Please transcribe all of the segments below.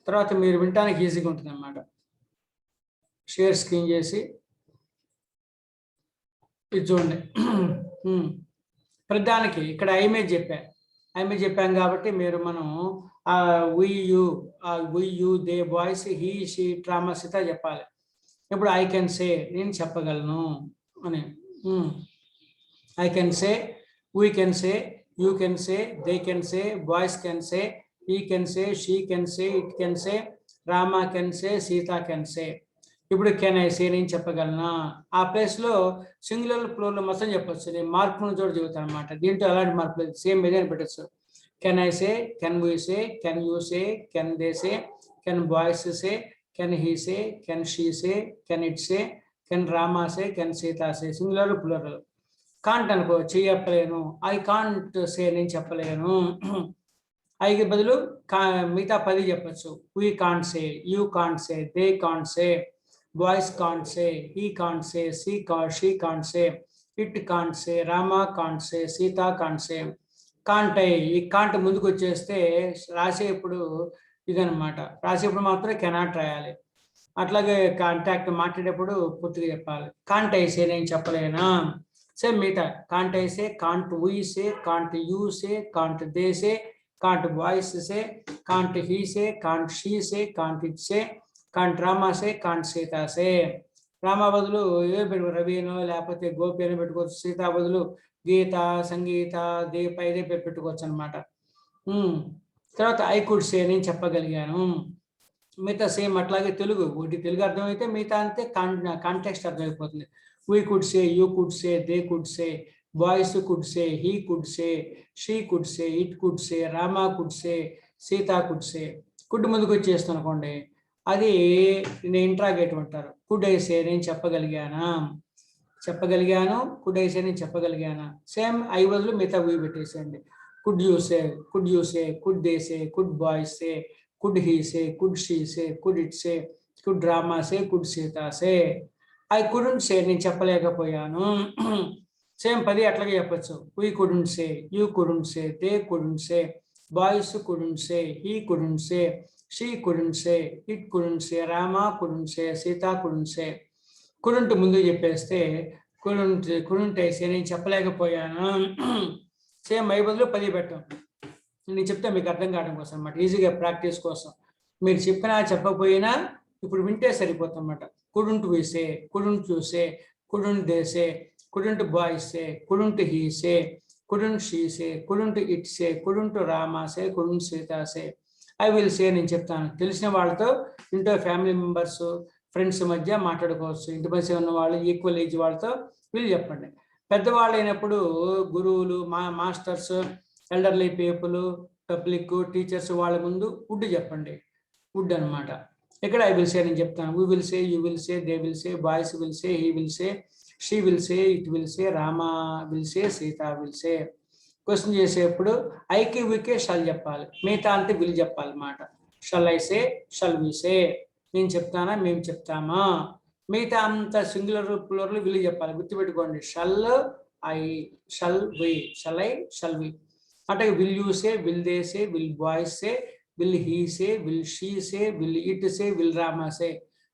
తర్వాత మీరు వినటానికి ఈజీగా ఉంటుంది అన్నమాట. షేర్ స్క్రీన్ చేసి ఇది చూడండి. ప్రధానికి ఇక్కడ ఐమేజ్ చెప్పాం కాబట్టి మీరు మనం we you they boys he she ట్రామా సీత చెప్పాలి. ఇప్పుడు ఐ కెన్ సే నేను చెప్పగలను అని. I can say, we can say, you can say, they can say, boys can say, he can say, she can say, it can say, Rama can say, Sita can say. ఇప్పుడు can I say నేను చెప్పగలనా, ఆ ప్లేస్లో singular plural మొత్తం చెప్పొచ్చు. నేను మార్పును చోటు చెబుతాను అనమాట. దీంట్లో ఎలాంటి మార్పు లేదు, సేమ్ ఏదైనా పెట్టచ్చు. Can I say, can we say, can you say, can they say, can boys say, can he say, can she say, can it say, can Rama say, can Sita say. Singular plural. Can't అనుకో, చెప్పలేను. I can't సే నేను చెప్పలేను. ఐకి బదులు మిగతా 10 చెప్పచ్చు. We can't say, you can't say, they can't say, boys can't say, he can't say, she can't say, it can't say, Rama can't say, Sita can't say. Can't I, ఈ can't ముందుకు వచ్చేస్తే రాసేప్పుడు ఇదనమాట. రాసేప్పుడు మాత్రం కెనాట్ రాయాలి. అట్లాగే కాంటాక్ట్ మాట్లాడేటప్పుడు పూర్తిగా చెప్పాలి. కాంట్ ఐ సే నేను చెప్పలేనా. సేమ్ మిగతా can't I say, can't we say, can't you say, can't they say, can't boys say, can't he say, can't she say, can't it say, can't Rama say, can't Sita say. Rama బదులు ఏ రవినో లేకపోతే గోపి అని పెట్టుకోవచ్చు. సీతా బదులు గీత, సంగీత, దీప ఇదే పెట్టుకోవచ్చు అనమాట. తర్వాత ఐ కుడ్ సే నేను చెప్పగలిగాను. మిగతా సేమ్ అట్లాగే తెలుగు ఒకటి తెలుగు అర్థమైతే మిగతా అంతే కాంటెక్స్ట్ అర్థమైపోతుంది. We could say, you could say, they could say, boys could say, he could say, she could say, it could say, Rama could say, Sita could say. Could ముందుకు వచ్చేస్తాను అనుకోండి, అది నేను ఇంట్రాగేటివ్ అంటారు. కుడ్ ఐ సే నేను చెప్పగలిగాను. Could I say నేను చెప్పగలిగానా. Same I బదులు మిగతా వీ పెట్టేసేయండి. Could you say, could they say, could boys say, could he say, could she say, could it say, could Rama say, could Sita say. I couldn't say నేను చెప్పలేకపోయాను. Same 10 అట్లాగే చెప్పచ్చు. We couldn't say, you couldn't say, they couldn't say, boys couldn't say, he couldn't say, she couldn't say, it couldn't say, Rama couldn't say, Sita couldn't say. Couldn't ముందు చెప్పేస్తే couldn't say నేను చెప్పలేకపోయాను. Same I బదులు 10 పెట్టాం. నేను చెప్తే మీకు అర్థం కావడం కోసం అన్నమాట, ఈజీగా ప్రాక్టీస్ కోసం. మీరు చెప్పినా చెప్పకపోయినా ఇప్పుడు వింటే సరిపోతుంది అన్నమాట. Couldn't we say, couldn't you say, couldn't they say, couldn't boys say, couldn't he say, couldn't she say, couldn't it say, couldn't Rama say, couldn't Sita say. I will say నేను చెప్తాను. తెలిసిన వాళ్ళతో ఇంట్లో ఫ్యామిలీ మెంబర్స్, ఫ్రెండ్స్ మధ్య మాట్లాడుకోవచ్చు. ఇంటి మధ్య ఉన్న వాళ్ళు, ఈక్వల్ ఏజ్ వాళ్ళతో వీళ్ళు చెప్పండి. పెద్దవాళ్ళు అయినప్పుడు గురువులు, masters, elderly people, public, teachers వాళ్ళ ముందు వుడ్ చెప్పండి. వుడ్ అనమాట. ఇక్కడ ఐ విల్ సే నేను చెప్తాను. We will say, you will say, they will say, boys will say, he will say, she will say, it will say, Rama will say, Sita will say. Question చేసేప్పుడు ఐకి వీకే shall చెప్పాలి, మిగతా అంతే విల్ చెప్పాలన్నమాట. Shall I say, shall we say నేను చెప్తానా, మేము చెప్తామా. మిగతా అంత సింగులర్ ప్లూరల్ విల్ చెప్పాలి. గుర్తుపెట్టుకోండి. Shall I, shall we, shall I, shall we. అంటే will you say, will they say, will boys say, will he say, will she say, will it say, will Rama say.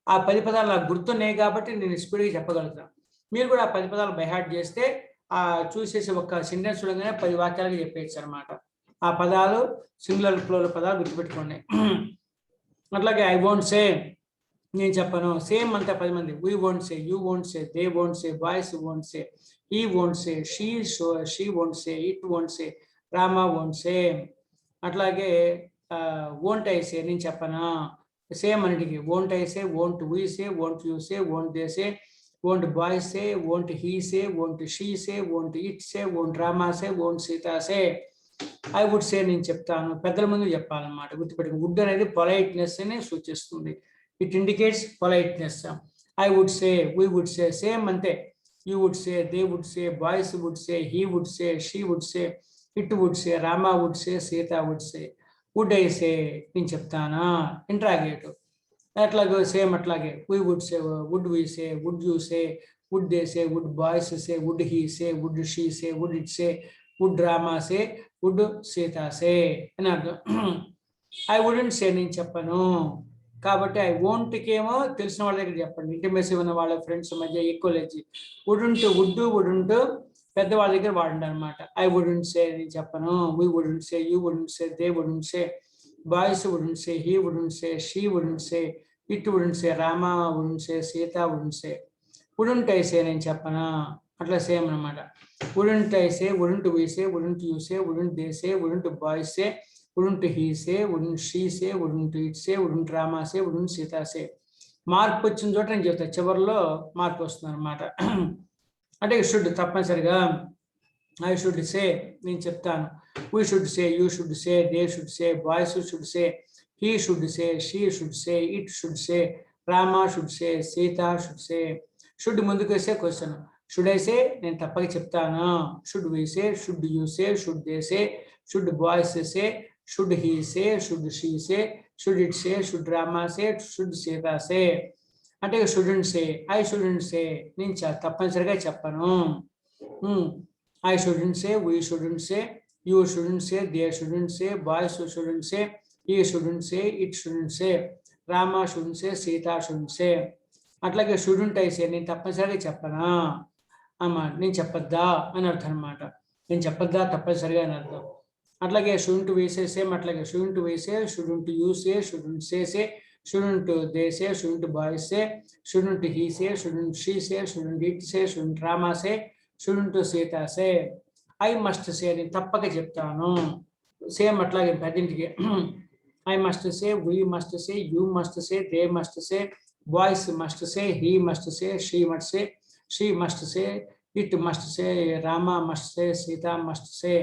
ఆ 10 పదాలు నాకు గుర్తున్నాయి కాబట్టి నేను స్పీడ్గా చెప్పగలుగుతాను. మీరు కూడా ఆ 10 పదాలు బైహార్ట్ చేస్తే చూసేసి ఒక సెంటెన్స్ చూడగానే 10 వాక్యాలుగా చెప్పేయచ్చు అనమాట. ఆ పదాలు సింగులర్ ప్లూరల్ పదాలు గుర్తుపెట్టుకోండి. అట్లాగే ఐ వోంట్ సే నేను చెప్పను. సేమ్ అంతా 10 మంది. We won't say, you won't say, they won't say, boys won't say, he won't say, she won't say, it won't say, Rama won't say. అట్లాగే వోంట్ ఐ సే నేను చెప్పనా. సేమ్ అన్నిటికి won't I say, won't we say, won't you say, won't they say, won't boys say, won't he say, won't she say, won't it say, won't Rama say, won't Sita say. I would say నేను చెప్తాను. పెద్దల ముందు చెప్పాలన్నమాట. గుర్తుపెట్టుకుని would అనేది politeness అని సూచిస్తుంది. It indicates politeness. I would say, we would say, same అంతే. You would say, they would say, boys would say, he would say, she would say, it would say, Rama would say, Sita would say. Would I say నేను చెప్తానా, interrogative. అట్లాగే same అట్లాగే we would say, would we say, would you say, would they say, would boys say, would he say, would she say, would it say, would Rama say, would Sita say అని అర్థం. I wouldn't say నేను చెప్పను. కాబట్టి I వోంట్కి ఏమో తెలిసిన వాళ్ళ దగ్గర చెప్పండి, ఇంటిమేసి ఉన్న వాళ్ళ ఫ్రెండ్స్ మధ్య ఈక్వలేజ్. వుడుంట్ పెద్దవాళ్ళ దగ్గర వాడండి అనమాట. ఐ వుడెంట్ సే నేను చెప్పను, we wouldn't say, you wouldn't say, they wouldn't say, boys wouldn't say, he wouldn't say, she wouldn't say, it wouldn't say, Rama wouldn't say, Sita wouldn't say. Wouldn't I say నేను చెప్పనా, అట్లా same అనమాట. Wouldn't I say, wouldn't we say, wouldn't you say, wouldn't they say, wouldn't boys say, wouldn't he say, wouldn't she say, wouldn't it say, wouldn't Rama say, wouldn't Sita say. మార్పు వచ్చిన చోట నేను చెప్తాను, చివరిలో మార్పు వస్తుంది అనమాట. అంటే షుడ్ తప్పనిసరిగా ఐ షుడ్ సే నేను చెప్తాను, we should say, you should say, they should say, boys should say, he should say, she should say, it should say, Rama should say, Sita should say. Should ముందుకు వేసే క్వశ్చన్. షుడ్ ఐ సే నేను తప్పక చెప్తాను, should we say, should you say, should they say, should boys say, should he say, should she say, should it say, should Rama say, should Sita say. అంటే student say, I shouldn't సే నేను తప్పనిసరిగా చెప్పను. I shouldn't say, we shouldn't say, you shouldn't say, they shouldn't say, boys shouldn't say, he shouldn't say, it shouldn't say, Rama shouldn't say, Sita shouldn't say. అట్లాగే student I say నేను తప్పనిసరిగా చెప్పనా అమ్మా, నేను చెప్పద్దా అని అర్థం అనమాట. నేను చెప్పద్దా తప్పనిసరిగా అని అర్థం. అట్లాగే షుడెంట్ వేసే సేమ్ అట్లాగే షుడెంట్ వేసే, student you say, student say, student they say, student boys say, student he say, student she say, student it say, student Rama say, student Sita say. I must say నేను తప్పక చెప్తాను. సేమ్ అట్లాగే పదింటికి I must say, we must say, you must say, they must say, boys must say, he must say, she must say, she must say, it must say, Rama must say, Sita must say,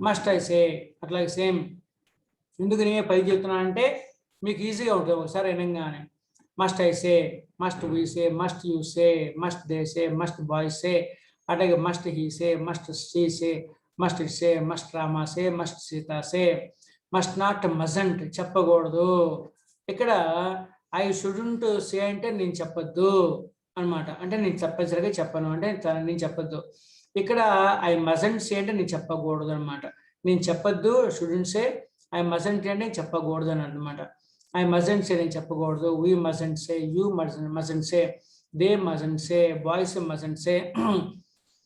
must I సే. అట్లాగే same. ఎందుకు నేను పై చెప్తున్నానంటే మీకు ఈజీగా ఉంటుంది ఒకసారి వినంగానే. Must I say, must we say, must you say, must they say, must boys say, అట్లాగే must he say, must she say, must it say, must Rama say, must Sita say. Must not mustn't చెప్పకూడదు. ఇక్కడ I shouldn't సే అంటే నేను చెప్పొద్దు అనమాట. అంటే నేను తప్పనిసరిగా చెప్పను అంటే నేను చెప్పొద్దు. ఇక్కడ ఐ మజంట్ సే అంటే నేను చెప్పకూడదు అనమాట. నేను చెప్పొద్దు షుడెంట్ సే, ఐ మజంట్ అంటే చెప్పకూడదు అని అనమాట. ఐ మజంట్ సే నేను చెప్పకూడదు, we mustn't say, you mustn't say, they mustn't say, boys mustn't say,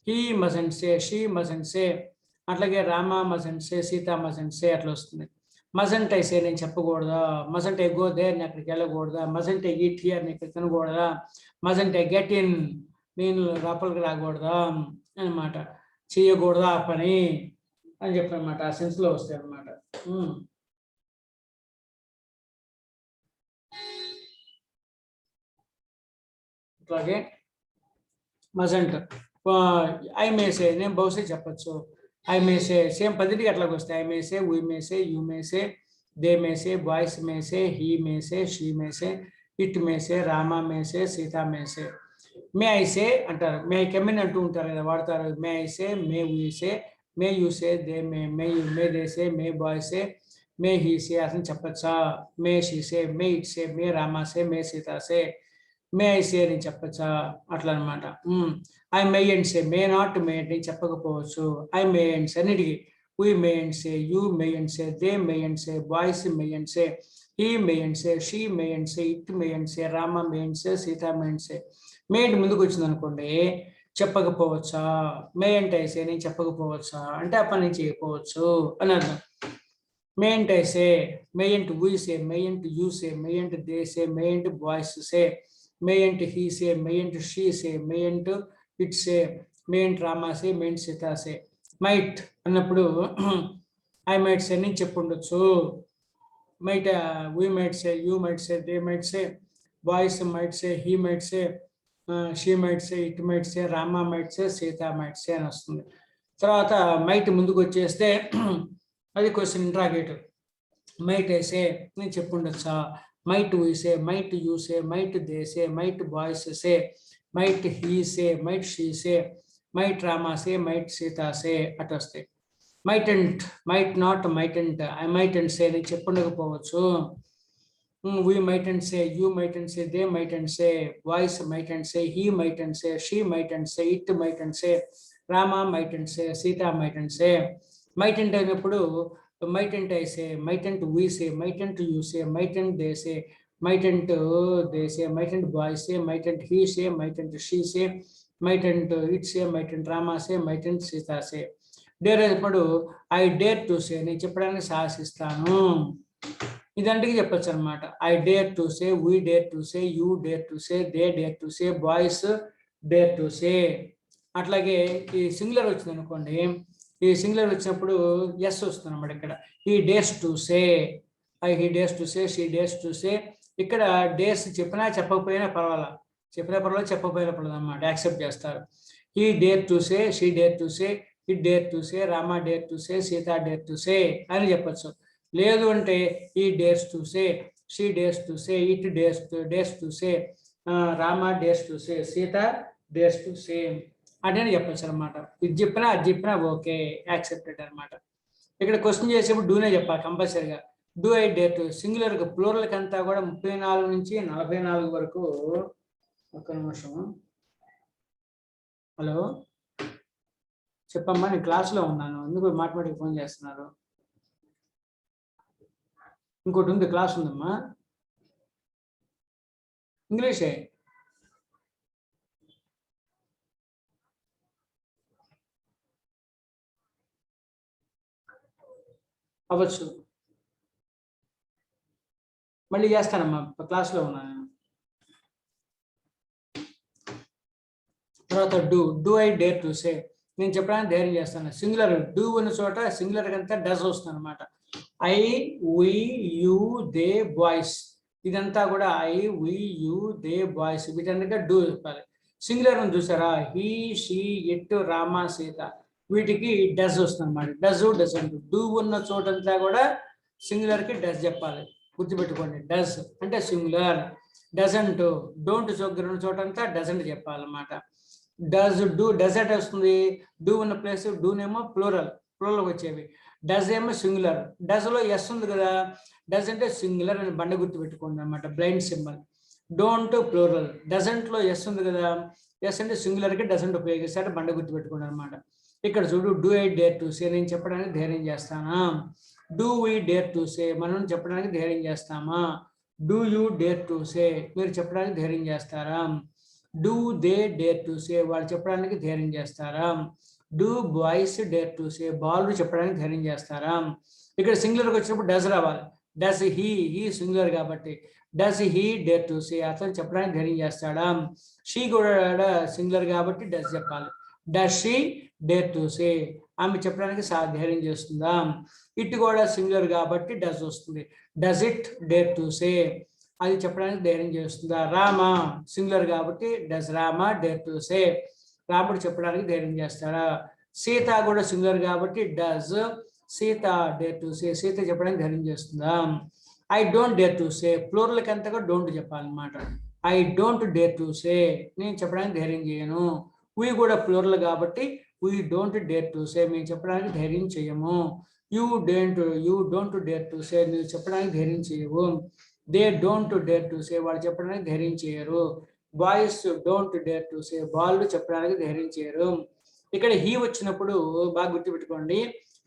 he mustn't say, she mustn't say, అట్లాగే రామ మజంట్ సే, సీత మజంట్ సే అట్లా వస్తుంది. మజంట్ ఐ సే నేను చెప్పకూడదా, మజంట్ ఐ గో దేర్ నేను అక్కడికి వెళ్ళకూడదా, మజంట్ ఐ ఈట్ హియర్ నేను ఇక్కడ తినకూడదా, మజంట్ ఐ గెట్ ఇన్ నేను లోపలికి రాకూడదా అనమాట. చేయకూడదా ఆ పని అని చెప్పనమాట. ఆ సెన్స్ లో వస్తాయి అనమాట. అట్లాగే మజంట్ ఐ మేసే నేను బహుశా చెప్పచ్చు. ఐ మేసే సేమ్ పద్ధతికి అట్లాగే వస్తాయి. I may say, we may say, you may say, they may say, boys may say, he may say, she may say, it may say, Rama may say, Sita may say. May I say అంటారు, మే కెమిన్ అంటూ ఉంటారు కదా, వాడతారు. మే ఐసే, మే వీసే, మే యూసే, దే మే దేసే, మే బాయ్సే, మే హీసే అసలు చెప్పచ్చా. మే షీసే, మే ఇట్సే, మే రామాసే, మే సీతాసే, మే ఐసే అని చెప్పచ్చా అట్లా అనమాట. I mayn't say, may not may అంటే చెప్పకపోవచ్చు. ఐ మే అండ్ సే అన్నిటికీ. We mayn't say, you mayn't say, they mayn't say, boys mayn't say, he mayn't say, she mayn't say, it mayn't say, Rama mayn't say, Sita mayn't say. Mayn't ముందుకు వచ్చింది అనుకోండి, చెప్పకపోవచ్చా. మే అంటే ఐసే నేను చెప్పకపోవచ్చా అంటే ఆ పని చేయకపోవచ్చు అని అర్థం. Mayn't I say, mayn't we say, mayn't you say, mayn't they say, mayn't boys say, mayn't he say, mayn't she say, mayn't it say, mayn't Rama say, mayn't Sita say. Might అన్నప్పుడు ఐ మైట్ సే నేను చెప్పుండొచ్చు. Might we might say, you might say, they might say, boys might say, he might say, she might say, it might say, Rama might say, Sita might say అని వస్తుంది. తర్వాత might ముందుకు వచ్చేస్తే అది question interrogative. Might వేసే నేను చెప్పుండొచ్చా. Might వీసే, might you say, might దేసే, might boys సే, might హీసే, might షీసే, might రామాసే, might సీతాసే అటు వస్తాయి. మైటెంట్, మైట్ నాట్, మైటెంట్, ఐ మైటెంట్ సే నేను చెప్పుండకపోవచ్చు. we mightn't say, you mightn't say, they mightn't say, boys mightn't say, he mightn't say, she mightn't say, it mightn't say, Rama mightn't say, Sita mightn't say. Mightn't అయినప్పుడు mightn't I say, mightn't we say, mightn't you say, mightn't they say, mightn't they say, mightn't boy say, mightn't he say, mightn't she say, mightn't it say, mightn't Rama say, mightn't Sita say. Dare అయినప్పుడు I dare to say, నేను చెప్పడానికి సాహసిస్తాను. ఇదంటికి చెప్పొచ్చు అనమాట. I dare to say, we dare to say, you dare to say, they dare to say, boys dare to say. అట్లాగే ఈ singular వచ్చింది అనుకోండి, ఈ సింగులర్ వచ్చినప్పుడు ఎస్ వస్తుంది అనమాట. ఇక్కడ he dares to say, he dares to say, she dares to say. ఇక్కడ డేర్స్ చెప్పినా చెప్పకపోయినా పర్వాలా, చెప్పినా పర్వాలేదు, చెప్పకపోయినా పర్వాలేదు అనమాట, యాక్సెప్ట్ చేస్తారు. He dare to say, she dare to say, it dare to say, Rama dare to say, Sita dare to సే అని చెప్పచ్చు. లేదు అంటే ఈ dares to say, she dares to say, it dares to say, Rama dares to say, Sita dares to say అని చెప్పచ్చు అనమాట. ఇది చెప్పినా అది చెప్పినా ఓకే, యాక్సెప్టెడ్ అనమాట. ఇక్కడ క్వశ్చన్ చేసేప్పుడు డూనే చెప్పాలి కంపల్సరీగా. Do I dare to, singular ప్లూరల్కి అంతా కూడా 34 నుంచి 44 వరకు. ఒక్క నిమిషం. హలో చెప్పమ్మా, నేను క్లాస్లో ఉన్నాను, ఎందుకు మాట్లాడి ఫోన్ చేస్తున్నారు? ఇంకోటి ఉంది, క్లాస్ ఉందమ్మా, ఇంగ్లీషే. అవ్వచ్చు, మళ్ళీ చేస్తానమ్మా, క్లాస్లో ఉన్నాను. తర్వాత do I dare to say, నేను చెప్పడానికి ధైర్యం చేస్తాను. సింగులర్ డూ ఉన్న చోట సింగులర్ కంతా డస్ వస్తుంది అనమాట. I, we, you, they, boys, ఇదంతా కూడా I, we, you, they, boys, వీటన్నిటిగా డూ చెప్పాలి. సింగులర్ అని చూసారా, he, she, it, Rama, Sita, వీటికి డస్ వస్తుంది అనమాట. Does doesn't. డూ ఉన్న చోటంతా కూడా సింగులర్కి డస్ చెప్పాలి, గుర్తుపెట్టుకోండి. డస్ అంటే సింగులర్, డజంట్ డోంట్ ఉన్న చోటంతా డజంట్ చెప్పాలన్నమాట. డస్, డూ, డజంట్ వస్తుంది. డూ ఉన్న ప్లేస్ డూనేమో ప్లూరల్ వచ్చేవి. డస్ ఏమో సింగులర్. డస్ లో ఎస్ ఉంది కదా, డస్ అంటే సింగులర్ అని బండ గుర్తు పెట్టుకోండి అనమాట, blind symbol. Don't plural. Doesn't లో ఎస్ ఉంది కదా, ఎస్ అంటే సింగులర్ కి డజంట్ ఉపయోగిస్తారు, బండ గుర్తు పెట్టుకోండి అనమాట. ఇక్కడ చూడు, do I dare to say, నేను చెప్పడానికి ధైర్యం చేస్తానా. డూ వీ డేర్ టు సే, మనం చెప్పడానికి ధైర్యం చేస్తామా. డూ యూ డేర్ టు సే, మీరు చెప్పడానికి ధైర్యం చేస్తారా. డూ దే డేర్ టు సే, వాళ్ళు చెప్పడానికి ధైర్యం చేస్తారా. డూ బాయ్స్ డేర్ టు సే, బాలు చెప్పడానికి ధైర్యం చేస్తారా. ఇక్కడ సింగులర్కి వచ్చినప్పుడు డస్ రావాలి. డస్ హీ సింగులర్ కాబట్టి does he dare to say, అతను చెప్పడానికి ధైర్యం చేస్తాడా. షీ కూడా సింగులర్ కాబట్టి డస్ చెప్పాలి. Does she dare to say, ఆమె చెప్పడానికి ధైర్యం చేస్తుందా. ఇట్ కూడా సింగులర్ కాబట్టి డస్ వస్తుంది. Does it dare to say, అది చెప్పడానికి ధైర్యం చేస్తుందా. రామ సింగులర్ కాబట్టి does Rama dare to say, రాముడు చెప్పడానికి ధైర్యం చేస్తాడా. సీత కూడా సింగులర్ కాబట్టి does Sita dare to say, Sita చెప్పడానికి ధైర్యం చేస్తుందా. I don't dare to say, ప్లూరల్కి అంతగా డోంట్ చెప్పాలన్నమాట. I don't dare to say, నేను చెప్పడానికి ధైర్యం చేయను. వీ కూడా ప్లూరల్ కాబట్టి we don't dare to say, మేము చెప్పడానికి ధైర్యం చేయము. యూ డోంట్ డేర్ టు సే, నువ్వు చెప్పడానికి ధైర్యం చేయవు. దే డోంట్ డేర్ టు సే, వాళ్ళు చెప్పడానికి ధైర్యం చేయరు. బాయ్స్ డోంట్ డేర్ టు సే, వాళ్ళు చెప్పడానికి ధైర్యం చేయరు. ఇక్కడ హీ వచ్చినప్పుడు బాగా గుర్తుపెట్టుకోండి,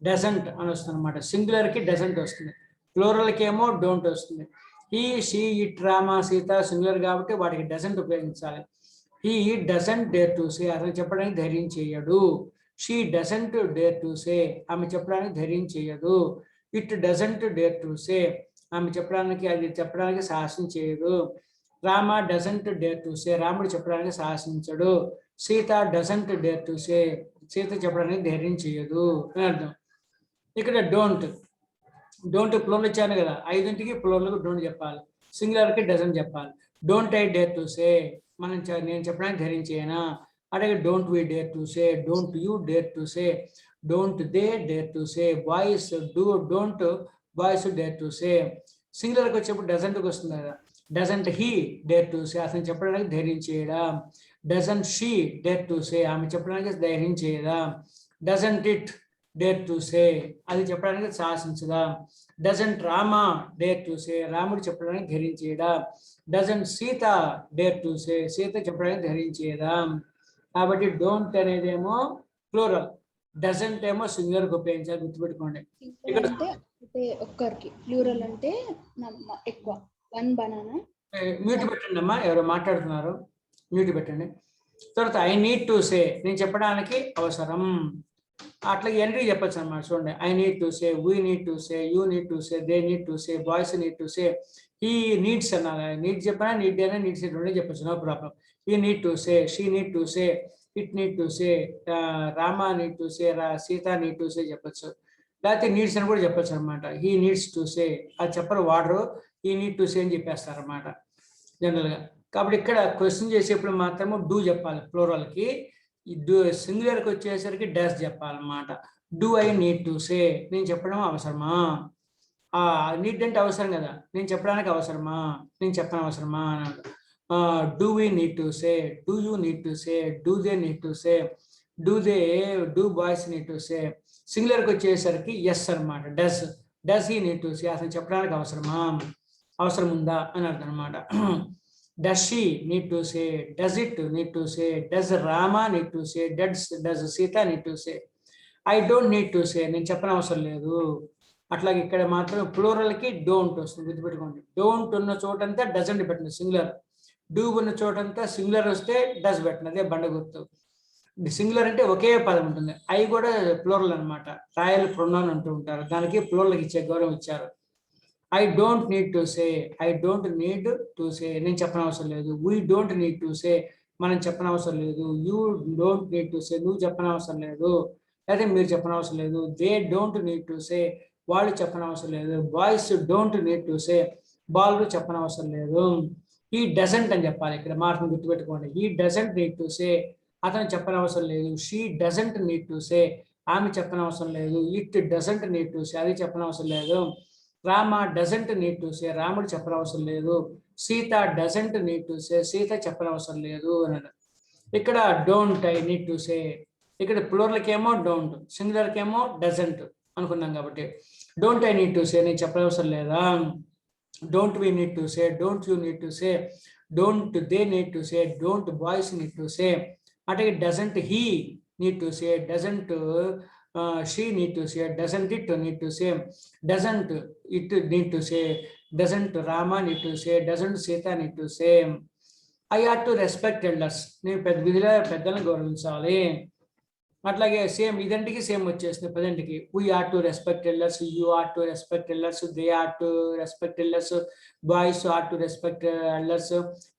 డజంట్ అని వస్తుంది అనమాట. సింగులర్ కి డజంట్ వస్తుంది, ప్లూరల్ కి ఏమో డోంట్ వస్తుంది. He, she, it, Rama, Sita singular కాబట్టి వాటికి డజంట్ ఉపయోగించాలి. He doesn't dare to say, అతను చెప్పడానికి ధైర్యం చేయడు. She doesn't dare to say, ఆమె చెప్పడానికి ధైర్యం చేయదు. It doesn't dare to say, ఆమె చెప్పడానికి సాహసం చేయదు. Rama doesn't dare to say, రాముడు చెప్పడానికి సాహసించడు. Sita doesn't dare to say, Sita చెప్పడానికి ధైర్యం చేయదు అని అర్థం. ఇక్కడ డోంట్ ప్లూరల్ ఇచ్చాను కదా, 5ంటికి ప్లూరల్ డోంట్ చెప్పాలి, సింగులర్కి డజంట్ చెప్పాలి. Don't I dare to say, నేను చెప్పడానికి ధైర్యం చేయనా. అలాగే don't we dare to say, don't you dare to say, don't they dare to say, boys don't boys dare to say. సింగులర్కి వచ్చేప్పుడు డజంట్కి వస్తుంది కదా, doesn't he dare to say, అతను చెప్పడానికి ధైర్యం చేయడా. Doesn't she dare to say, ఆమె చెప్పడానికి ధైర్యం చేయదా. Doesn't it dare to say, అది చెప్పడానికి సాహసించదా. Doesn't Rama dare to say, రాముడు చెప్పడానికి ధైర్యం చేయడా. Doesn't Sita dare to say, Sita చెప్పడానికి ధైర్యం చేయదా. కాబట్టి డోంట్ అనేదేమో ప్లూరల్, డజంట్ ఏమో సింగులర్ కి ఉపయోగించాలి, గుర్తుపెట్టుకోండి. సింగులర్ అంటే ఒక్కరికి, ప్లూరల్ అంటే ఎక్కువ. 1 బనానా. మ్యూట్ పెట్టండి అమ్మా, ఎవరో మాట్లాడుతున్నారు, మ్యూట్ పెట్టండి. తర్వాత ఐ నీడ్ టు సే, నేను చెప్పడానికి అవసరం, అట్లా ఎన్ని చెప్పచ్చు అన్నమాట. చూడండి, I need to say, we need to say, you need to say, they need to say, boys need to say, he needs అన్నారు. నీడ్ చెప్పినా నీడ్ అయినా నీడ్స్ రెండే చెప్పచ్చు, no problem. He need to say, she need to say, it need to say, Rama need to say, Sita need to say చెప్పచ్చు. లేకపోతే needs అని కూడా చెప్పచ్చు అనమాట. హీ నీడ్స్ టు సే, అది చెప్పరు వాడరు, హీ నీడ్ టు సే అని చెప్పేస్తారు అనమాట జనరల్గా. కాబట్టి ఇక్కడ క్వశ్చన్ చేసేప్పుడు మాత్రము డూ చెప్పాలి ప్లూరల్కి. డూ సింగులర్కి వచ్చేసరికి డస్ చెప్పాలన్నమాట. Do I need to say, నేను చెప్పడం అవసరమా, నీడ్ అంటే అవసరం కదా, నేను చెప్పడానికి అవసరమా, నేను చెప్పడం అవసరమా అన్నాడు. Do we need to say, do you need to say, do they need to say, do boys need to say. సింగులర్కి వచ్చేసరికి ఎస్ అనమాట, does he need to say, అసలు చెప్పడానికి అవసరమా, అవసరం ఉందా అని అర్థం అనమాట. Does she need to say, does it need to say, does Rama need to say, does Sita need to say. I don't need to say, నేను చెప్పనవసరం లేదు. అట్లాగే ఇక్కడ మాత్రం ప్లూరల్కి డోంట్ వస్తుంది, గుర్తుపెట్టుకోండి. డోంట్ ఉన్న చోటంతా డజంట్ పెట్టండి సింగులర్, డూ ఉన్న చోటంతా సింగులర్ వస్తే డస్ పెట్టండి, అదే బండ గుర్తు. సింగులర్ అంటే ఒకే పదం ఉంటుంది, ఐ కూడా ప్లూరల్ అనమాట, రాయల్ ప్రొనౌన్ అంటూ ఉంటారు, దానికి ప్లూరల్కి ఇచ్చే గౌరవం ఇచ్చారు. I don't need to say, I don't need to say, నేను చెప్పనవసరం లేదు. వీ డోంట్ నీడ్ టు సే, మనం చెప్పనవసరం లేదు. యూ డోంట్ నీడ్ టు సే, నువ్వు చెప్పనవసరం లేదు, లేదా మీరు చెప్పనవసరం లేదు. దే డోంట్ నీడ్ టు సే, వాళ్ళు చెప్పనవసరం లేదు. బాయ్స్ డోంట్ నీడ్ టు సే, వాళ్ళు చెప్పనవసరం లేదు. హీ డజంట్ అని చెప్పాలి, ఇక్కడ మార్పును గుర్తుపెట్టుకోండి. He doesn't need to say, అతను చెప్పనవసరం లేదు. She doesn't need to say, ఆమె చెప్పనవసరం లేదు. It doesn't need to say, అది చెప్పనవసరం లేదు. Rama doesn't need to say, రాముడు చెప్పనవసరం లేదు. Sita doesn't need to say, Sita చెప్పనవసరం లేదు అన్నాడు. ఇక్కడ డోంట్ ఐ నీడ్ టు సే, ఇక్కడ ప్లూరల్కి ఏమో డోంట్, సింగులర్కి ఏమో డజంట్ అనుకున్నాం కాబట్టి don't I need to say, నేను చెప్పనవసరం లేదా. Don't we need to say, don't you need to say, don't they need to say, don't boys need to say. అంటే doesn't he need to say, doesn't she need to say, doesn't it need to say, doesn't it need to say, doesn't Rama need to say, doesn't Sita need to say. I ought to respect elders, నేను పెద్దలను గౌరవించాలి. అట్లాగే same ఇదంటికి same వచ్చేస్తుంది ప్రజెంట్కి. We are to respect elders, you are to respect elders, they are to respect elders, boys are to respect elders,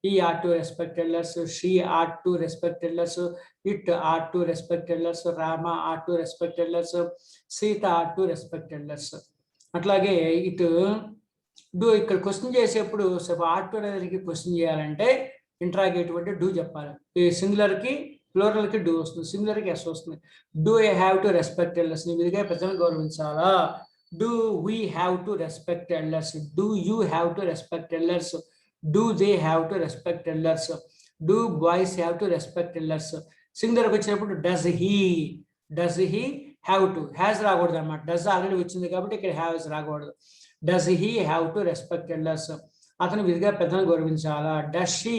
he are to respect elders, she are to respect elders, it are to respect elders, Rama are to respect elders, Sita are to respect elders. అట్లాగే ఇటు do ఇక్కడ question చేసేప్పుడు are to అనేది question చేయాలంటే interrogative అంటే do చెప్పాలి. ఈ సింగులర్కి ప్లూరల్కి డూ వస్తుంది, సింగులర్కి ఎస్ వస్తుంది. Do I have to respect elders, నీ విధిగా పెద్దలను గౌరవించాలా. Do we have to respect elders, do you have to respect elders, do they have to respect elders, do boys have to respect elders. సింగులర్కి వచ్చినప్పుడు does he have to, has రాకూడదు అనమాట, does already వచ్చింది కాబట్టి ఇక్కడ haves రాకూడదు. Does he have to respect elders, అతను విధిగా పెద్దలను గౌరవించాలా. Does she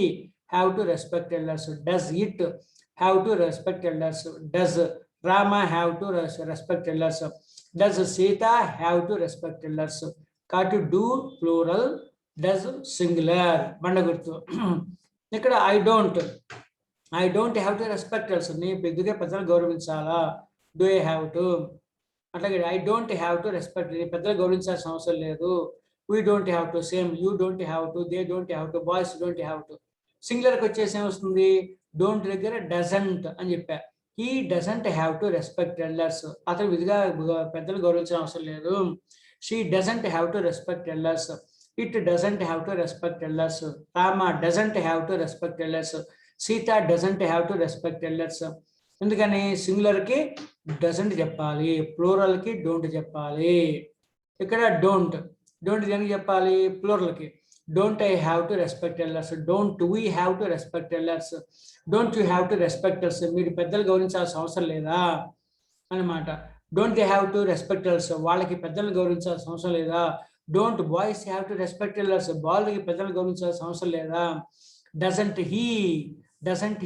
have to respect elders, does it have to respect elders, does Rama have to respect elders, does Sita have to respect elders. Got to do plural, does singular, బండ గుర్తు. ఇక్కడ I don't have to respect elders, నీ పెద్దగా పెద్దలు గౌరవించాలా. Do I have to, అట్లాగే I don't have to respect, నీ పెద్దలు గౌరవించాల్సిన అవసరం లేదు. We don't have to, same you don't have to, they don't have to, boys don't have to. సింగులర్కి వచ్చేసి ఏమొస్తుంది, డోంట్ దగ్గర డజంట్ అని చెప్పా. He doesn't have to respect elders, అతను విధిగా పెద్దలు గౌరవించిన అవసరం లేదు. She doesn't have to respect elders, it doesn't have to respect elders, Rama doesn't have to respect elders, Sita doesn't have to respect elders. ఎందుకని సింగులర్కి డజంట్ చెప్పాలి, ప్లూరల్కి డోంట్ చెప్పాలి. ఇక్కడ డోంట్ దేనికి చెప్పాలి, ప్లూరల్కి. Don't I have to respect elders, don't we have to respect elders, don't you have to respect elders, మీరు పెద్దలు గౌరవించాల్సిన అవసరం లేదా అనమాట. Don't they have to respect elders, వాళ్ళకి పెద్దలు గౌరవించాల్సిన అవసరం లేదా. Don't boys have to respect elders, బాయ్స్కి పెద్దలు గౌరవించాల్సిన అవసరం లేదా. Doesn't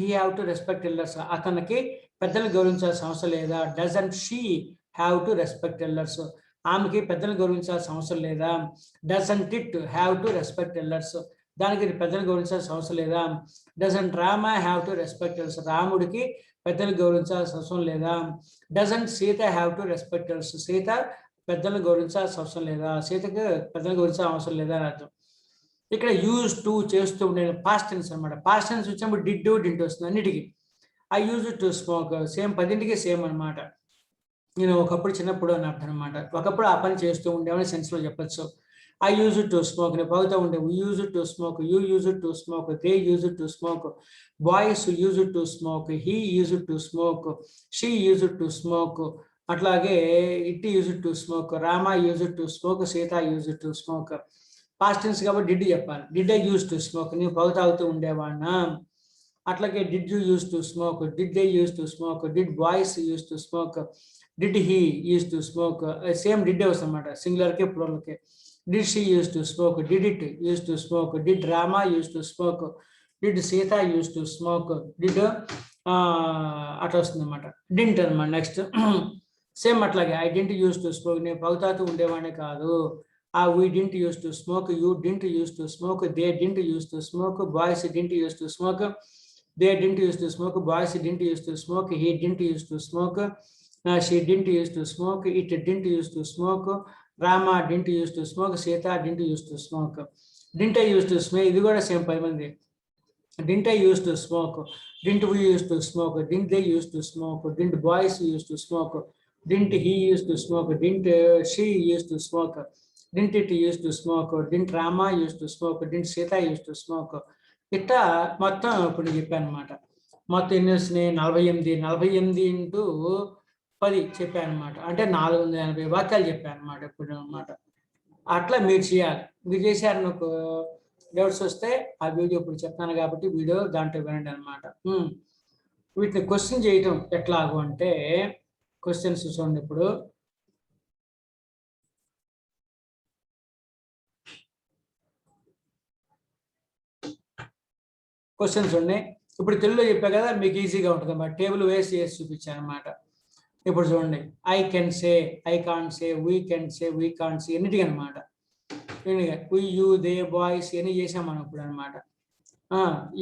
he have to respect elders, అతనికి పెద్దలను గౌరవించాల్సిన అవసరం లేదా? Doesn't she have to respect elders? ఆమెకి పెద్దలను గౌరవించాల్సిన అవసరం లేదా? Doesn't it have to respect elders? దానికి పెద్దలను గౌరవించాల్సిన అవసరం లేదా? Doesn't Rama have to respect elders? రాముడికి పెద్దలు గౌరవించాల్సిన అవసరం లేదా? Doesn't Sita have to respect elders? Sita పెద్దలను గౌరవించాల్సిన అవసరం లేదా? సీతకి పెద్దలను గౌరవించాల్సిన అవసరం లేదా అని అర్థం. ఇక్కడ యూజ్ టు చేస్తూ ఉండే పాస్ట్ టెన్స్ అనమాట. పాస్ట్ టెన్స్ వచ్చినప్పుడు డిడ్ వస్తుంది అన్నిటికీ. I use to smoke same 10ంటికి సేమ్ అనమాట. నేను ఒకప్పుడు చిన్నప్పుడు అని అర్థం అనమాట. ఒకప్పుడు ఆ పని చేస్తూ ఉండేవని సెన్స్లో చెప్పచ్చు. ఐ యూజ్ టు స్మోక్, నేను పగుతూ ఉండే. We use to smoke, you use to smoke, they use to smoke, boys use to smoke, he use to smoke, she use to smoke, అట్లాగే it use to smoke, Rama use to smoke, Sita use to smoke. Past tense కాబట్టి did చెప్పాలి. Did I use to smoke, నేను పొగ తాగుతూ ఉండేవాడినా. అట్లాగే did you use to smoke, did they use to smoke, did boys use to smoke, did he use to smoke. Same did వస్తుంది అనమాట, సింగులర్కి ప్లూరల్కి. Did she use to smoke, did it use to smoke, did Rama use to smoke, did Sita use to smoke, did అట్లా వస్తుంది అనమాట. Didn't అనమాట. Next same అట్లాగే I didn't use to smoke, నేను పొగతాతూ ఉండేవాడిని కాదు. We didn't use to smoke, you didn't use to smoke, they didn't use to smoke, boys didn't use to smoke, they didn't use to smoke, boys didn't use to smoke, he didn't use to smoke, she didn't use to smoke, it didn't use to smoke, Rama didn't use to smoke, Sita didn't use to smoke. Didn't I use to smoke? ఇది కూడా same 10 మంది. Didn't I use to smoke? Didn't we use to smoke? Didn't they use to smoke? Didn't boys use to smoke? Didn't he use to smoke? Didn't she use to smoke? Didn't it use to smoke? Didn't Rama use to smoke? Didn't Sita use to smoke? ఇట్లా మొత్తం ఇప్పుడు చెప్పాను అనమాట. మొత్తం ఎన్ని వచ్చినాయి? 48. 48 into 10 చెప్పాను అనమాట. అంటే 480 వాక్యాలు చెప్పాను అనమాట ఇప్పుడు అనమాట. అట్లా మీరు చేయాలి. మీరు చేశారు. నాకు డౌట్స్ వస్తే ఆ వీడియో ఇప్పుడు చెప్తాను కాబట్టి వీడియో దాంట్లో వినండి అనమాట. వీటిని క్వశ్చన్ చేయటం ఎట్లాగో అంటే క్వశ్చన్స్ చూడండి. ఇప్పుడు క్వశ్చన్స్ ఉన్నాయి. ఇప్పుడు తెలుగులో చెప్పా కదా, మీకు ఈజీగా ఉంటుంది అన్నమాట. టేబుల్ వేసి చేసి చూపించాను అనమాట. ఇప్పుడు చూడండి, I can say, I can't say, we can say, we can't say, ఎన్నిటికీ అనమాట. వీ, యూ, దే, బాయ్స్ ఇవన్నీ చేసాం మనం ఇప్పుడు అనమాట.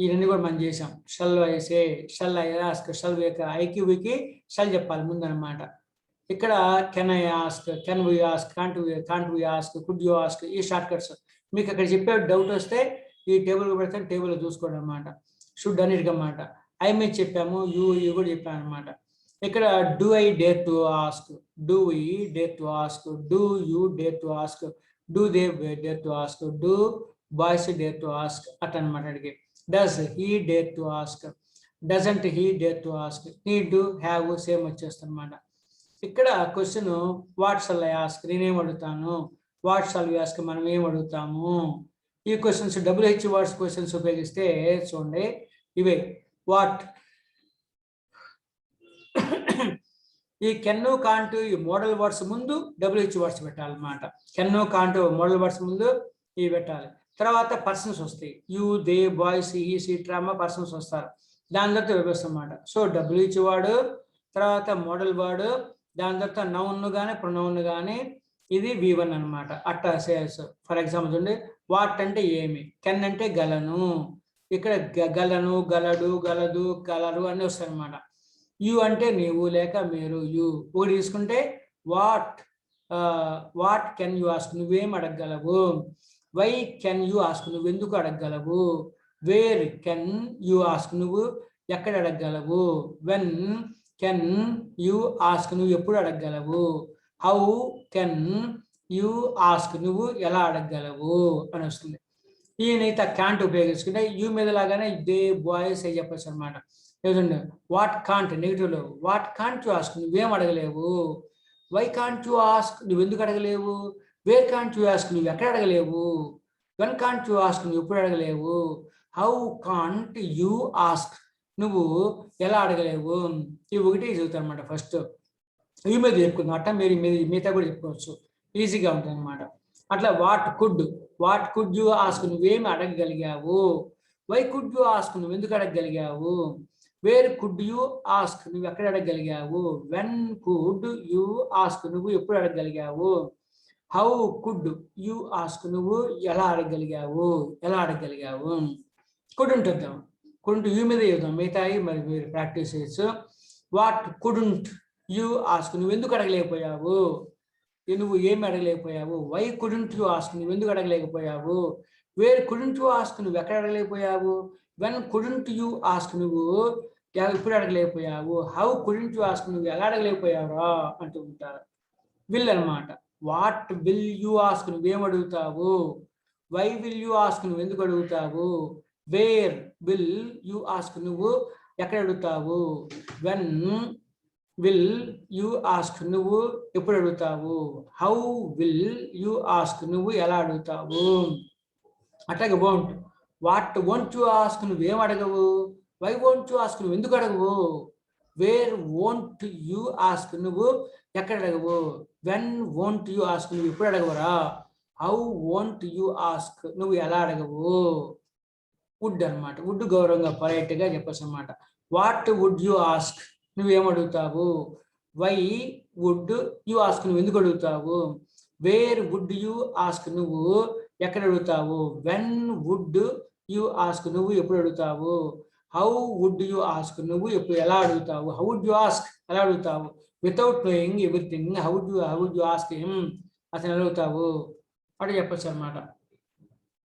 ఇవన్నీ కూడా మనం చేసాం. Shall I say, shall I ask, shall వేక, ఐకి వీకి షల్ చెప్పాలి ముందు అనమాట. ఇక్కడ can I ask, can we ask, can't we ask, could you ask, ఈ షార్ట్ కట్స్. మీకు అక్కడ చెప్పే డౌట్ వస్తే ఈ టేబుల్ పెడితే టేబుల్ చూసుకోవడం అనమాట. షుడ్ అన్నిటికీ అనమాట. ఐ మీద చెప్పాము, యూ కూడా చెప్పాను అనమాట. ఇక్కడ do I dare to ask, do we dare to ask, do you dare to ask, do they dare to ask, do boys dare to ask అట్లా అనమాట. అడిగి does he dare to ask, doesn't he dare to ask, need to have same వచ్చేస్తుంది అనమాట. ఇక్కడ question what shall I ask, నేనేం అడుగుతాను. What shall we ask, మనం ఏం అడుగుతాము. ఈ క్వశ్చన్స్ WH వర్డ్స్ క్వశ్చన్స్ ఉపయోగిస్తే చూడండి ఇవే. వాట్, ఈ కెన్ను కాంటు ఈ మోడల్ వర్డ్స్ ముందు WH వర్డ్స్ పెట్టాలన్నమాట. కెన్ను కాంటు మోడల్ వర్డ్స్ ముందు ఇవి పెట్టాలి. తర్వాత పర్సన్స్ వస్తాయి. యూ, దే, బాయ్స్, ఈ, సీట్, రామ పర్సన్స్ వస్తారు. దాని తర్వాత విభజిస్తాం అన్నమాట. సో WH వర్డ్, తర్వాత మోడల్ వర్డ్, దాని తర్వాత నౌన్ కానీ ప్రొనౌన్ కానీ, ఇది V1 అనమాట. అట్టా సేల్స్. ఫర్ ఎగ్జాంపుల్ చూడండి, వాట్ అంటే ఏమి, కెన్ అంటే గలను, ఇక్కడ గలను, గలడు, గలదు, గలరు అన్నీ వస్తాయి అనమాట. యు అంటే నీవు లేక మీరు, యు. ఒకటి తీసుకుంటే వాట్ కెన్ యూ ఆస్క్, నువ్వేం అడగగలవు. వై కెన్ యూ ఆస్క్, నువ్వు ఎందుకు అడగగలవు. వేర్ కెన్ యూ ఆస్క్, నువ్వు ఎక్కడ అడగగలవు. వెన్ కెన్ యూ ఆస్క్, నువ్వు ఎప్పుడు అడగగలవు. హౌ కెన్ యూ ఆస్క్, నువ్వు ఎలా అడగగలవు అని వస్తుంది. ఈయనైతే క్యాంట్ ఉపయోగించుకుంటే యూ మీద లాగానే దే, బాయ్స్ అవి చెప్పచ్చు అనమాట. ఏదండి, వాట్ కాంట్ నెగిటివ్లో, వాట్ కాంట్ యూ ఆస్క్, నువ్వేం అడగలేవు. వై కాంట్ యూ ఆస్క్, నువ్వు ఎందుకు అడగలేవు. వేర్ కాంట్ యూ ఆస్క్, నువ్వు ఎక్కడ అడగలేవు. వెన్ కాంట్ యూ ఆస్క్, నువ్వు ఎప్పుడు అడగలేవు. హౌ కాంట్ యూ ఆస్క్, నువ్వు ఎలా అడగలేవు. ఇవి ఒకటి చదువుతాను అనమాట. ఫస్ట్ ఈ మీద చెప్పుకుందాం. అట్లా మీరు మిగతా కూడా చెప్పుకోవచ్చు, ఈజీగా ఉంటుంది అనమాట. అట్లా వాట్ కుడ్ యూ ఆస్క్, నువ్వేమి అడగగలిగావు. వై కుడ్ యూ ఆస్క్, నువ్వు ఎందుకు అడగగలిగావు. వేర్ కుడ్ యూ ఆస్క్, నువ్వు ఎక్కడ అడగగలిగావు. వెన్ కుడ్ యూ ఆస్క్, నువ్వు ఎప్పుడు అడగగలిగావు. హౌ కుడ్ యూ ఆస్క్, నువ్వు ఎలా అడగగలిగావు, ఎలా అడగగలిగావు. కుడెంట్ వద్దాం, కుడెంట్ యూ మీద వేద్దాం, మిగతాయి మరి మీరు ప్రాక్టీస్ చేయొచ్చు. వాట్ కుడెంట్ యూ ఆస్క్, నువ్వు ఎందుకు అడగలేకపోయావు, నువ్వు ఏమి అడగలేకపోయావు. వై కుడెంట్ యూ ఆస్క్, నువ్వు ఎందుకు అడగలేకపోయావు. వేర్ కుడెంట్ యూ ఆస్క్, నువ్వు ఎక్కడ అడగలేకపోయావు. వెన్ కుడెంట్ యూ ఆస్క్, నువ్వు ఇప్పుడు అడగలేకపోయావు. హౌ కుడెంట్ యూ ఆస్క్, నువ్వు ఎలా అడగలేకపోయావురా అంటూ ఉంటారు. విల్ అనమాట. వాట్ విల్ యూ ఆస్క్, నువ్వేం అడుగుతావు. వై విల్ యూ ఆస్క్, నువ్వు ఎందుకు అడుగుతావు. వేర్ విల్ యూ ఆస్క్, నువ్వు ఎక్కడ అడుగుతావు. వెన్ విల్ యూ ఆస్క్, నువ్వు ఎప్పుడు అడుగుతావు. హౌ విల్ యూ ఆస్క్, నువ్వు ఎలా అడుగుతావు. అట్లాగే won't. What won't you ask, నువ్వేం అడగవు. వై వోంట్ యూ ఆస్క్, నువ్వు ఎందుకు అడగవు. వేర్ వోంట్ యూ ఆస్క్, నువ్వు ఎక్కడ అడగవు. వెన్ వోంట్ యూ ఆస్క్, నువ్వు ఎప్పుడు అడగవరా. హౌ వోంట్ యూ ఆస్క్, నువ్వు ఎలా అడగవు. వుడ్ అనమాట. వుడ్ గౌరవంగా పొలైట్గా చెప్పచ్చు అనమాట. వాట్ వుడ్ యూ ఆస్క్, నువ్వేం అడుగుతావు. వై వుడ్ యూ ఆస్క్, నువ్వు ఎందుకు అడుగుతావు. వేర్ వుడ్ యూ ఆస్క్, నువ్వు ఎక్కడ అడుగుతావు. వెన్ వుడ్ యూ ఆస్క్, నువ్వు ఎప్పుడు అడుగుతావు. హౌ వుడ్ యూ ఆస్క్, నువ్వు ఎప్పుడు ఎలా అడుగుతావు. హౌ వుడ్ యూ ఆస్క్, ఎలా అడుగుతావు. Without knowing everything how would you ask him, అతను అడుగుతావు అటు చెప్పచ్చు అనమాట.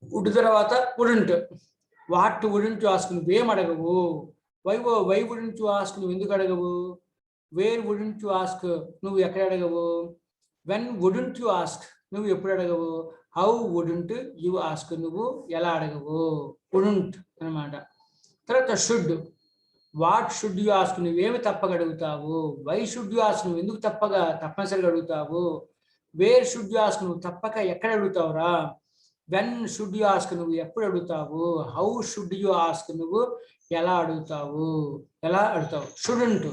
వుడ్ తర్వాత wouldn't. What wouldn't you ask, నువ్వేం అడగవు. వై వుడెంట్ యూ ఆస్క్, నువ్వు ఎందుకు అడగవు. వేర్ వుడెంట్ యూ ఆస్క్, నువ్వు ఎక్కడ అడగవు. వెన్ వుడెంట్ యూ ఆస్క్, నువ్వు ఎప్పుడు అడగవు. హౌ వుడెంట్ యూ ఆస్క్, నువ్వు ఎలా అడగవు. వుడెంట్ అనమాట. తర్వాత should. What should you ask, నువ్వేమి తప్పక అడుగుతావు. వై షుడ్ యూ ఆస్క్, నువ్వు ఎందుకు తప్పనిసరిగా అడుగుతావు. వేర్ షుడ్ యూ ఆస్క్, నువ్వు తప్పక ఎక్కడ అడుగుతావురా. వెన్ షుడ్ యూ ఆస్క్, నువ్వు ఎప్పుడు అడుగుతావు. హౌ షుడ్ యూ ఆస్క్, నువ్వు ఎలా అడుగుతావు, ఎలా అడుగుతావు. Student.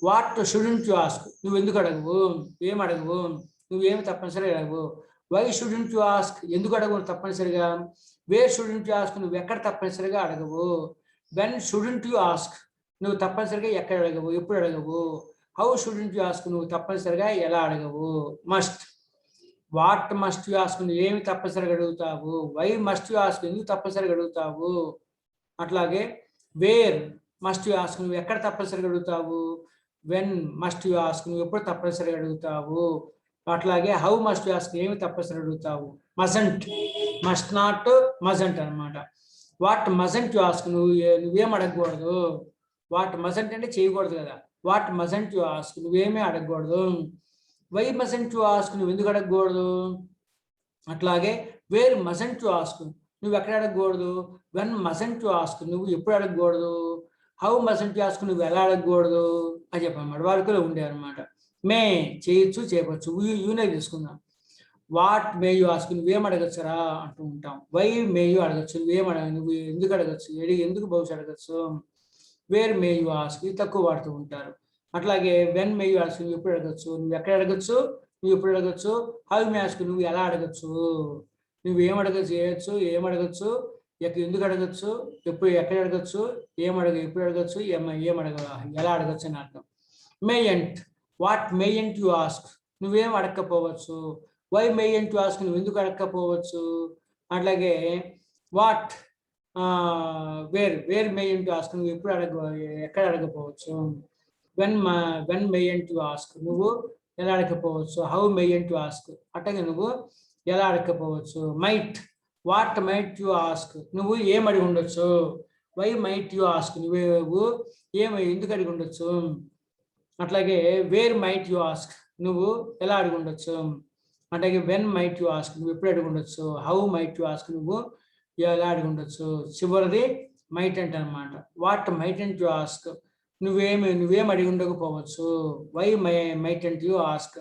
What student you ask, నువ్వు ఎందుకు అడగవు, ఏం అడగవు, నువ్వేమి తప్పనిసరిగా అడగవు. వై షుడెంట్ యూ ఆస్క్, ఎందుకు అడగవు తప్పనిసరిగా. వేర్ షుడెంట్ యూ ఆస్క్, నువ్వు ఎక్కడ తప్పనిసరిగా అడగవు. వెన్ షుడెంట్ యూ ఆస్క్, నువ్వు తప్పనిసరిగా ఎక్కడ అడగవు, ఎప్పుడు అడగవు. హౌ షుడెంట్ యూ ఆస్క్, నువ్వు తప్పనిసరిగా ఎలా అడగవు. Must. What must you ask, నువ్వు ఏమి తప్పనిసరిగా అడుగుతావు. వై మస్ట్ యూ ఆస్క్, ఎందుకు తప్పనిసరిగా అడుగుతావు. అట్లాగే వేర్ మస్ట్ యూ ఆస్క్, నువ్వు ఎక్కడ తప్పనిసరిగా అడుగుతావు. వెన్ మస్ట్ యూ ఆస్క్, నువ్వు ఎప్పుడు తప్పనిసరిగా అడుగుతావు. అట్లాగే హౌ మస్ట్ యూ ఆస్క్, ఏమి తప్పనిసరిగా అడుగుతావు. మజంట్. మస్ట్ నాట్ మజంట్ అనమాట. వాట్ మజంట్ యూ ఆస్క్, నువ్వేం అడగకూడదు. వాట్ మజంట్ అంటే చేయకూడదు కదా. వాట్ మజంట్ యూ ఆస్క్, నువ్వేమీ అడగకూడదు. వై మజంట్ యూ ఆస్క్, నువ్వు ఎందుకు అడగకూడదు. అట్లాగే వేర్ మజంట్ యూ ఆస్క్, నువ్వు ఎక్కడ అడగకూడదు. వెన్ మజంట్ యూ ఆస్క్, నువ్వు ఎప్పుడు అడగకూడదు. హౌ మజంట్ యూ ఆస్క్, నువ్వు ఎలా అడగకూడదు అని చెప్పనమాట. వాడుకలో ఉండే అనమాట. మే చేయొచ్చు, చేయవచ్చు. యూనే తీసుకుందాం. వాట్ మే యూ ఆస్క్, నువ్వేం అడగచ్చురా అంటూ ఉంటాం. వై మే యూ అడగచ్చు, నువ్వేం అడగ, నువ్వు ఎందుకు అడగచ్చు, ఎందుకు బహుశా అడగచ్చు. వేర్ మే యూ ఆస్క్, ఇది తక్కువ వాడుతూ ఉంటారు. అట్లాగే వెన్ మే యూ ఆస్క్, నువ్వు ఎప్పుడు అడగచ్చు, నువ్వు ఎక్కడ అడగచ్చు, నువ్వు ఎప్పుడు అడగచ్చు. హౌ మే ఆస్క్, నువ్వు ఎలా అడగచ్చు, నువ్వు ఏం అడగచ్చు, చేయొచ్చు, ఏం అడగచ్చు, ఎందుకు అడగచ్చు, ఎక్కడ అడగచ్చు, ఎప్పుడు అడగచ్చు, ఏం అడగ, ఎలా అడగచ్చు అని అర్థం. Mayn't. What mayn't you ask, నువ్వేం అడగకపోవచ్చు. వై మేయంట్ యు ఆస్క్, నువ్వు ఎందుకు అడగకపోవచ్చు. అట్లాగే what where mayn't you ask, నువ్వు ఎక్కడ అడగపోవచ్చు. వెన్ మేయంట్ యు ఆస్క్, నువ్వు ఎలా అడగకపోవచ్చు. హౌ మేయంట్ యు ఆస్క్, అట్లాగే నువ్వు ఎలా అడగకపోవచ్చు. Might. What might you ask, నువ్వు ఏం అడిగి ఉండొచ్చు. వై మైట్ యు ఆస్క్, నువ్వు ఎందుకు అడిగి ఉండొచ్చు. అట్లాగే వేర్ మైట్ యు ఆస్క్, నువ్వు ఎలా అడిగి ఉండొచ్చు. అట్లాగే వెన్ మైట్ యు ఆస్క్, నువ్వు ఎప్పుడు అడిగి ఉండొచ్చు. హౌ మైట్ యు ఆస్క్, నువ్వు ఎలా అడిగి ఉండొచ్చు. చివరిది మైట్ అంట అనమాట. వాట్ మైట్ అంట్ యు ఆస్క్, నువ్వేం అడిగి ఉండకపోవచ్చు. వై మైట్ అంట్ యు ఆస్క్,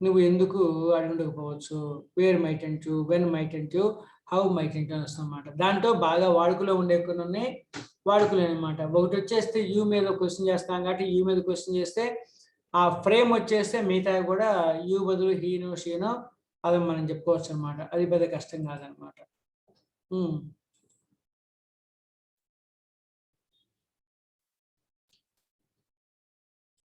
నువ్వు ఎందుకు అడిగి ఉండకపోవచ్చు. వేర్ మైట్ అంట్ యు, వెన్ మైట్ అంట్ యు, హౌ మైట్ అంట్ యు వస్తుంది అనమాట. దాంట్లో బాగా వాడుకలో ఉండే కొన్ని ఉన్నాయి, వాడుకలు అనమాట. ఒకటి వచ్చేస్తే యూ మీద క్వశ్చన్ చేస్తాం కాబట్టి యూ మీద క్వశ్చన్ చేస్తే ఆ ఫ్రేమ్ వచ్చేస్తే మిగతా కూడా యూ బదులు హీనో షీనో అది మనం చెప్పుకోవచ్చు అనమాట. అది పెద్ద కష్టం కాదనమాట.